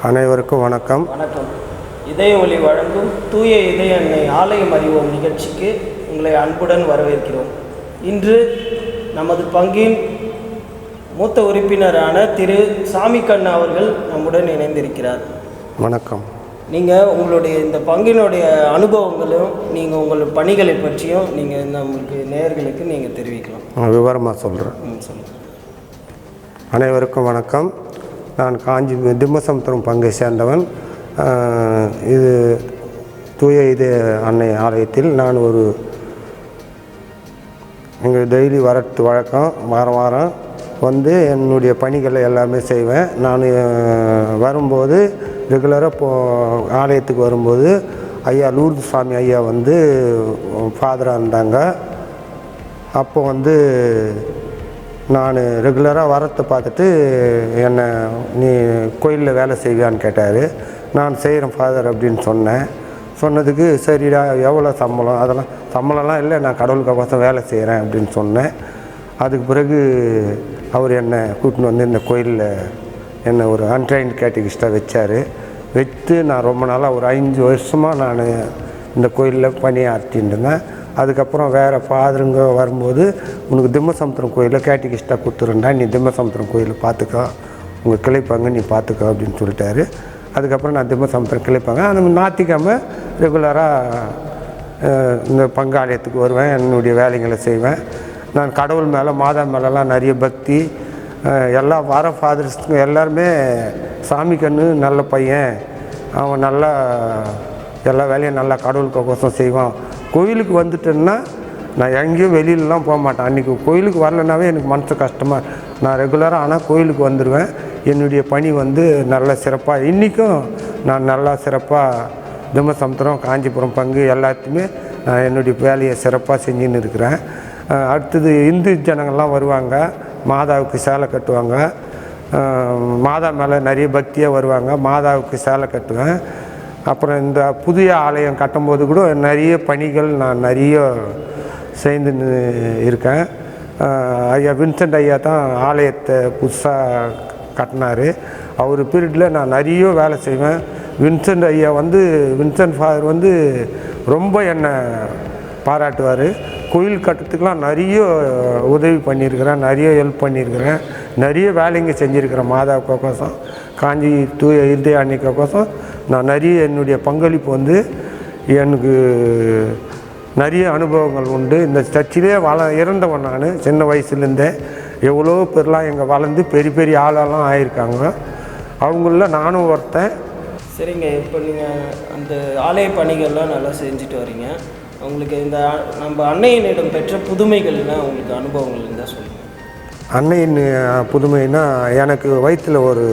அனைவருக்கும் வணக்கம். இதய ஒளி வழங்கும் தூய இதய அன்னை ஆலயம் அறிவோம் நிகழ்ச்சிக்கு உங்களை அன்புடன் வரவேற்கிறோம். இன்று நமது பங்கின் மூத்த உறுப்பினரான திரு சாமிக்கண்ணா அவர்கள் நம்முடன் இணைந்திருக்கிறார். வணக்கம். நீங்கள் உங்களுடைய இந்த பங்கினுடைய அனுபவங்களும் நீங்கள் உங்கள் பணிகளை பற்றியும் நீங்கள் நம்மளுக்கு நேயர்களுக்கு நீங்கள் தெரிவிக்கலாம். விவரமாக சொல்கிறேன். சொல்லுங்கள். அனைவருக்கும் வணக்கம். நான் காஞ்சி திம்மசமுத்திரம் பங்கை சேர்ந்தவன். இது தூய இதய அன்னை ஆலயத்தில் நான் எங்கள் டெய்லி வரத்து வழக்கம். வாரம் வந்து என்னுடைய பணிகளை எல்லாமே செய்வேன். நான் வரும்போது ரெகுலராக ஆலயத்துக்கு வரும்போது ஐயா லூர்து சாமி ஐயா வந்து ஃபாதராக இருந்தாங்க. அப்போ வந்து நான் ரெகுலராக வரத்தை பார்த்துட்டு என்னை நீ கோயிலில் வேலை செய்வியான்னு கேட்டார். நான் செய்கிறேன் ஃபாதர் அப்படின்னு சொன்னேன். சொன்னதுக்கு சரிடா எவ்வளோ சம்பளம், அதெல்லாம் சம்பளம்லாம் இல்லை, நான் கடவுளுக்கு வேலை செய்கிறேன் அப்படின்னு சொன்னேன். அதுக்கு பிறகு அவர் என்னை கூட்டின்னு வந்து இந்த கோயிலில் என்னை ஒரு அன்ட்ரைன்ட் கேட்டகிஸ்டாக வச்சு நான் ரொம்ப நாளாக ஒரு 5 வருஷமாக நான் இந்த கோயிலில் பணியாற்றின்னு இருந்தேன். அதுக்கப்புறம் வேறு ஃபாதருங்க வரும்போது உனக்கு திம்மசமுத்திரம் கோயிலில் கேட்டகிஸ்டாக கொடுத்துருண்டா, நீ திம்மசமுத்திரம் கோயிலில் பார்த்துக்கோ, உங்கள் கிளைப்பாங்க நீ பார்த்துக்கோ அப்படின்னு சொல்லிட்டாரு. அதுக்கப்புறம் நான் திம்மசமுத்திரம் கிளைப்பாங்க அந்த ஞாயிற்றுக்கிழமை ரெகுலராக இந்த பங்காலயத்துக்கு வருவேன், என்னுடைய வேலைகளை செய்வேன். நான் கடவுள் மேலே மாதா மேலெலாம் நிறைய பக்தி. எல்லா வர ஃபாதர்ஸுங்க எல்லாருமே சாமி கண்ணு நல்ல பையன், அவன் நல்லா எல்லா வேலையும் நல்லா கடவுளுக்கோசம் செய்வான். கோயிலுக்கு வந்துட்டேன்னா நான் எங்கேயும் வெளியிலலாம் போக மாட்டேன். அன்றைக்கி கோயிலுக்கு வரலனாவே எனக்கு மனசு கஷ்டமாக, நான் ரெகுலராக ஆனால் கோயிலுக்கு வந்துடுவேன். என்னுடைய பணி வந்து நல்ல சிறப்பாக இன்றைக்கும் நான் நல்லா சிறப்பாக திம்மசமுத்திரம் காஞ்சிபுரம் பங்கு எல்லாத்தையுமே நான் என்னுடைய வேலையை சிறப்பாக செஞ்சுன்னு இருக்கிறேன். அடுத்தது இந்து ஜனங்கள்லாம் வருவாங்க, மாதாவுக்கு சேலை கட்டுவாங்க. மாதா மேலே நிறைய பக்தியாக வருவாங்க, மாதாவுக்கு சேலை கட்டுவேன். அப்புறம் இந்த புதிய ஆலயம் கட்டும்போது கூட நிறைய பணிகள் நான் நிறைய செய்து இருக்கேன். ஐயா வின்சென்ட் ஐயா தான் ஆலயத்தை புதுசாக கட்டினார். அவர் பீரியடில் நான் நிறைய வேலை செய்வேன். வின்சென்ட் ஃபாதர் வந்து ரொம்ப என்னை பாராட்டுவார். கோயில் கட்டுறதுக்கெலாம் நிறைய உதவி பண்ணியிருக்கிறேன், நிறைய ஹெல்ப் பண்ணியிருக்கிறேன், நிறைய வேலைங்க செஞ்சுருக்கிறேன். மாதாவுக்கோசம் காஞ்சி தூய இதய அன்னைக்கோசம் நான் நிறைய என்னுடைய பங்களிப்பு வந்து எனக்கு நிறைய அனுபவங்கள் உண்டு. இந்த சர்ச்சிலே இறந்தவன் நான் சின்ன வயசுலேருந்தே. எவ்வளோ பேர்லாம் எங்கள் வளர்ந்து பெரிய பெரிய ஆளெல்லாம் ஆகியிருக்காங்க. அவங்களில் நானும் ஒருத்தன். சரிங்க, இப்போ நீங்கள் அந்த ஆலய பணிகள்லாம் நல்லா செஞ்சுட்டு வரீங்க. உங்களுக்கு இந்த நம்ம அன்னையினிடம் பெற்ற புதுமைகள்லாம் உங்களுக்கு அனுபவங்கள் இருந்தால் சொல்லுங்கள். அன்னையின் புதுமைன்னா எனக்கு வயிற்றில் ஒரு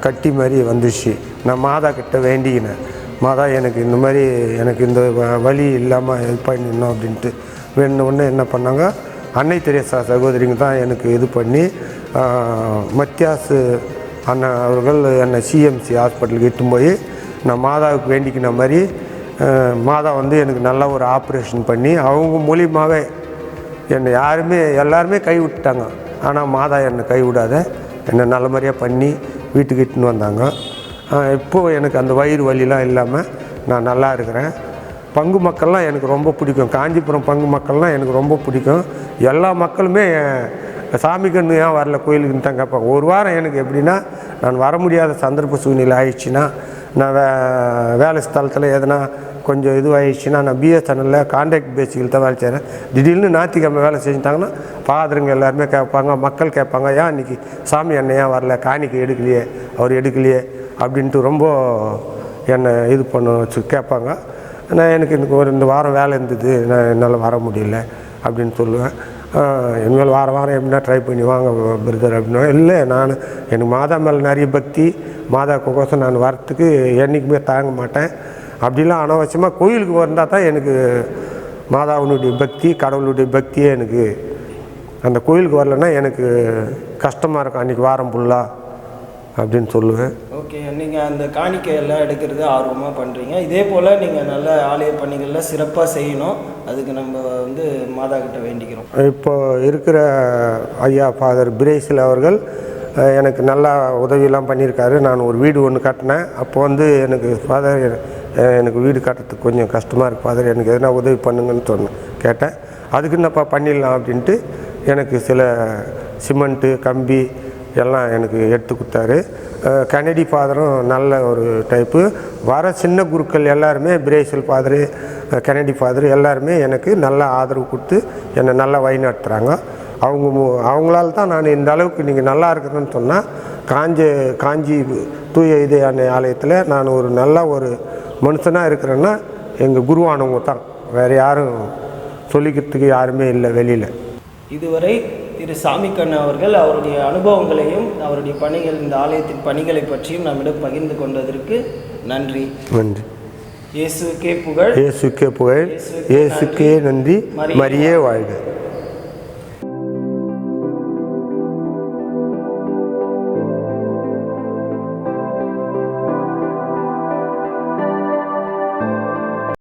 கட்டி மாதிரி வந்துச்சு. நான் மாதா கிட்ட வேண்டிக்கினேன், மாதா எனக்கு இந்த மாதிரி எனக்கு இந்த வலி இல்லாமல் ஹெல்ப் பண்ணிடணும் அப்படின்ட்டு வேணுன்னு என்ன பண்ணாங்க, அன்னை தெரேசா சகோதரிங்க தான் எனக்கு இது பண்ணி மத்தியாசு அண்ணன் அவர்கள் என்னை சிஎம்சி ஹாஸ்பிட்டலுக்கு இட்டுன்னு போய் நான் மாதாவுக்கு வேண்டிக்கின மாதிரி மாதா வந்து எனக்கு நல்ல ஒரு ஆப்ரேஷன் பண்ணி அவங்க மூலியமாகவே என்னை எல்லாருமே கைவிட்டாங்க. ஆனால் மாதா என்னை கைவிடாத என்னை நல்ல மாதிரியாக பண்ணி வீட்டுக்கு இட்டுன்னு வந்தாங்க. இப்போது எனக்கு அந்த வயிறு வலிலாம் இல்லாமல் நான் நல்லா இருக்கிறேன். பங்கு மக்கள்லாம் எனக்கு ரொம்ப பிடிக்கும். காஞ்சிபுரம் பங்கு மக்கள்லாம் எனக்கு ரொம்ப பிடிக்கும். எல்லா மக்களுமே சாமி கண்ணு ஏன் வரல கோயிலுக்குன்னு தான் கேட்பாங்க. ஒரு வாரம் எனக்கு எப்படின்னா, நான் வர முடியாத சந்தர்ப்ப சூழ்நிலை ஆயிடுச்சுன்னா, நான் வேலை ஸ்தலத்தில் எதனா கொஞ்சம் இதுவாகிடுச்சுன்னா நான் பிஎஸ்என்எல்லில் கான்ட்ராக்ட் பேசிக்கில் தான் வேலை செய்கிறேன். திடீர்னு ஞாயிற்றுக்கிழமை வேலை செஞ்சுட்டாங்கன்னா ஃபாதருங்க எல்லாருமே கேட்பாங்க, மக்கள் கேட்பாங்க, ஏன் இன்றைக்கி சாமி அண்ணன் ஏன் வரல, காணிக்கை எடுக்கலையே, அவர் எடுக்கலையே அப்படின்ட்டு ரொம்ப என்னை இது பண்ண கேட்பாங்க. நான் எனக்கு இந்த வாரம் வேலை இருந்தது, நான் என்னால் வர முடியல அப்படின்னு சொல்லுவேன். இனிமேல் வாரம் எப்படின்னா ட்ரை பண்ணி வாங்க பிரதர் அப்படின்னா, இல்லை எனக்கு மாதா மேலே நிறைய பக்தி, மாதாவுக்கோசம் நான் வரத்துக்கு என்றைக்குமே தாங்க மாட்டேன். அப்படிலாம் அனாவசியமாக கோயிலுக்கு வந்தால் தான் எனக்கு மாதாவினுடைய பக்தி, கடவுளுடைய பக்தியே எனக்கு. அந்த கோயிலுக்கு வரலன்னா எனக்கு கஷ்டமாக இருக்கும் அன்றைக்கி வாரம் ஃபுல்லாக அப்படின்னு சொல்லுவேன். ஓகே, நீங்கள் அந்த காணிக்கையெல்லாம் எடுக்கிறது ஆர்வமாக பண்ணுறீங்க. இதே போல் நீங்கள் நல்ல ஆலய பணிகளில் சிறப்பாக செய்யணும். அதுக்கு நம்ம வந்து மாதா கிட்ட வேண்டிக்கிறோம். இப்போ இருக்கிற ஐயா ஃபாதர் பிரேசில் அவர்கள் எனக்கு நல்லா உதவியெல்லாம் பண்ணியிருக்காரு. நான் ஒரு வீடு ஒன்று கட்டினேன். அப்போ வந்து எனக்கு ஃபாதர் எனக்கு வீடு கட்டுறதுக்கு கொஞ்சம் கஷ்டமாக இருக்குது ஃபாதர், எனக்கு எதனா உதவி பண்ணுங்கன்னு கேட்டேன். அதுக்கு என்னப்பா பண்ணிடலாம் அப்படின்ட்டு எனக்கு சில சிமெண்ட்டு கம்பி எல்லாம் எனக்கு எடுத்து கொடுத்தாரு. கெனடி ஃபாதரும் நல்ல ஒரு டைப்பு. வர சின்ன குருக்கள் எல்லாருமே பிரேசில் ஃபாதரு, கெனடி ஃபாதரு எல்லாருமே எனக்கு நல்ல ஆதரவு கொடுத்து என்னை நல்லா வழி நடத்துகிறாங்க. அவங்களால தான் நான் இந்த அளவுக்கு நீங்கள் நல்லா இருக்கிறேன்னு சொன்னால் காஞ்சி தூய இதய அன்னை ஆலயத்தில் நான் ஒரு நல்ல ஒரு மனுஷனாக இருக்கிறேன்னா எங்கள் குருவானவங்க தான், வேறு யாரும் சொல்லிக்கிறதுக்கு யாருமே இல்லை வெளியில். இதுவரை திரு சாமிக்கண்ணு அவர்கள் அவருடைய அனுபவங்களையும் அவருடைய பணிகள், இந்த ஆலயத்தின் பணிகளை பற்றியும் நம்மிடம் பகிர்ந்து கொண்டதற்கு நன்றி. நன்றி. இயேசுக்கே புகழ், இயேசுக்கே புகழ், இயேசுக்கே நன்றி, மரியே வாழ்க.